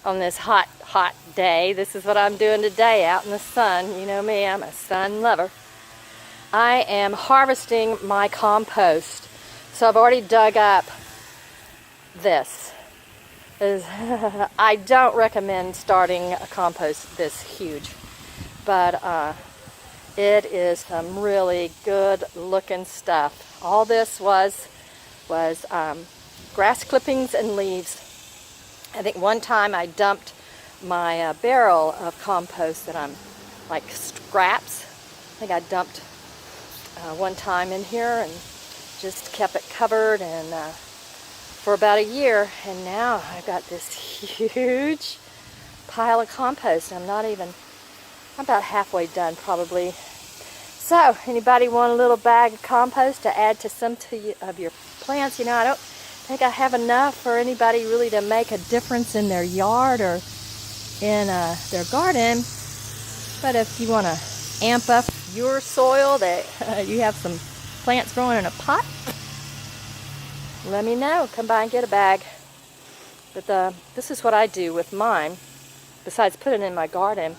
on this hot, hot day. This is what I'm doing today out in the sun. You know me, I'm a sun lover. I am harvesting my compost. So I've already dug up this. I don't recommend starting a compost this huge, but it is some really good looking stuff. All this was grass clippings and leaves. I think one time I dumped my barrel of compost that I'm like scraps. I think I dumped one time in here and just kept it covered and for about a year, and now I've got this huge pile of compost. I'm about halfway done probably. So anybody want a little bag of compost to add to some of your plants? You know, I don't think I have enough for anybody really to make a difference in their yard or in their garden. But if you want to amp up your soil, that you have some plants growing in a pot, let me know. Come by and get a bag. But this is what I do with mine. Besides putting it in my garden,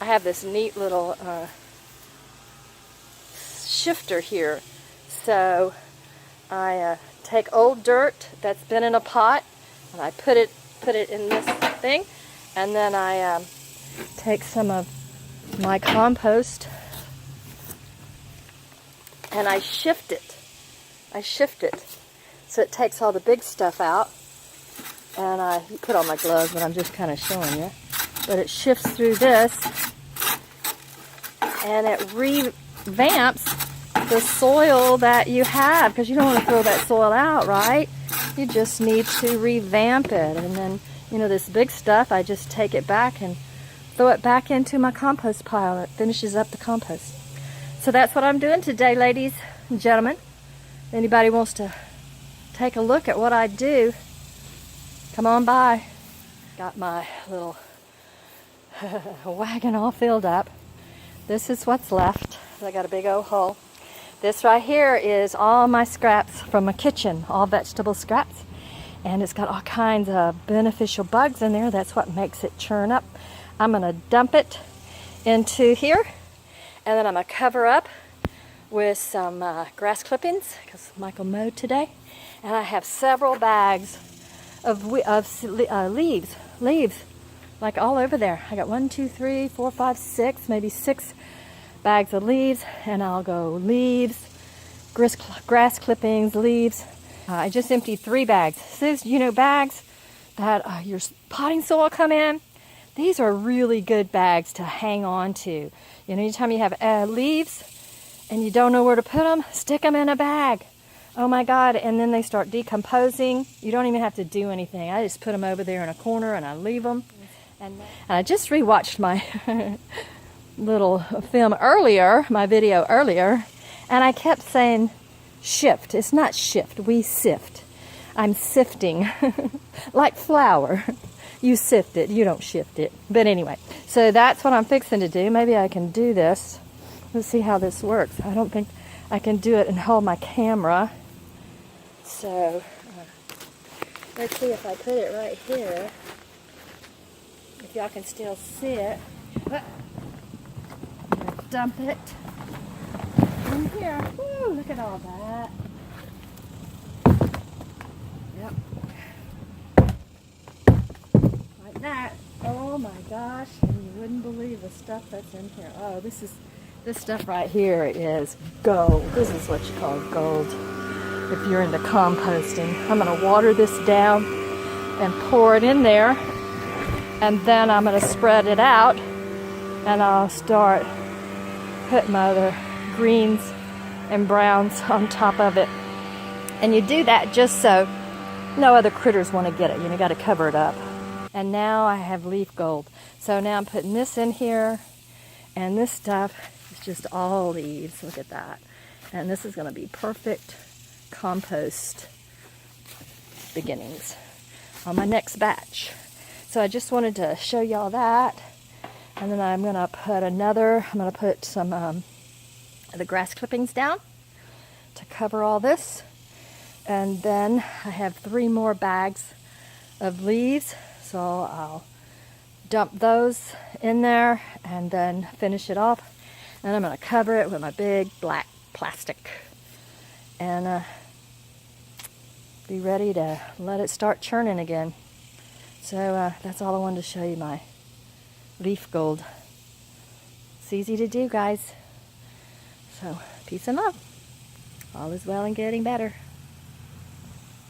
I have this neat little shifter here. So I take old dirt that's been in a pot and I put it in this thing, and then I take some of my compost and I shift it. So it takes all the big stuff out, and I put on my gloves, but I'm just kind of showing you. But it shifts through this, and it revamps the soil that you have, because you don't want to throw that soil out, right? You just need to revamp it. And then, you know, this big stuff, I just take it back and throw it back into my compost pile. It finishes up the compost. So that's what I'm doing today, ladies and gentlemen. Anybody wants to take a look at what I do, come on by. Got my little wagon all filled up. This is what's left. I got a big old hole. This right here is all my scraps from my kitchen, all vegetable scraps. And it's got all kinds of beneficial bugs in there. That's what makes it churn up. I'm going to dump it into here, and then I'm going to cover up with some grass clippings, because Michael mowed today. And I have several bags of leaves, like all over there. I got 1, 2, 3, 4, 5, 6, maybe 6 bags of leaves, and I'll go leaves, grass clippings, leaves. I just emptied 3 bags. These, you know, bags that your potting soil come in. These are really good bags to hang on to. You know, anytime you have leaves and you don't know where to put them, stick them in a bag. Oh my God, and then they start decomposing. You don't even have to do anything. I just put them over there in a corner and I leave them. And I just rewatched my little film earlier, my video earlier, and I kept saying shift. It's not shift, we sift. I'm sifting, like flour. You sift it, you don't shift it. But anyway, so that's what I'm fixing to do. Maybe I can do this. Let's see how this works. I don't think I can do it and hold my camera. So, let's see if I put it right here. If y'all can still see it. Dump it in here. Woo, look at all that. Yep. Like that. Oh my gosh. And you wouldn't believe the stuff that's in here. Oh, this stuff right here is gold. This is what you call gold if you're into composting. I'm going to water this down and pour it in there, and then I'm going to spread it out, and I'll start putting my other greens and browns on top of it. And you do that just so no other critters want to get it. You got to cover it up. And now I have leaf gold. So now I'm putting this in here, and this stuff is just all leaves. Look at that. And this is going to be perfect compost beginnings on my next batch. So I just wanted to show y'all that. And then I'm going to put some of the grass clippings down to cover all this. And then I have 3 more bags of leaves. So I'll dump those in there and then finish it off. And I'm going to cover it with my big black plastic and be ready to let it start churning again. So that's all I wanted to show you, my leaf gold. It's easy to do, guys. So peace and love. All is well and getting better.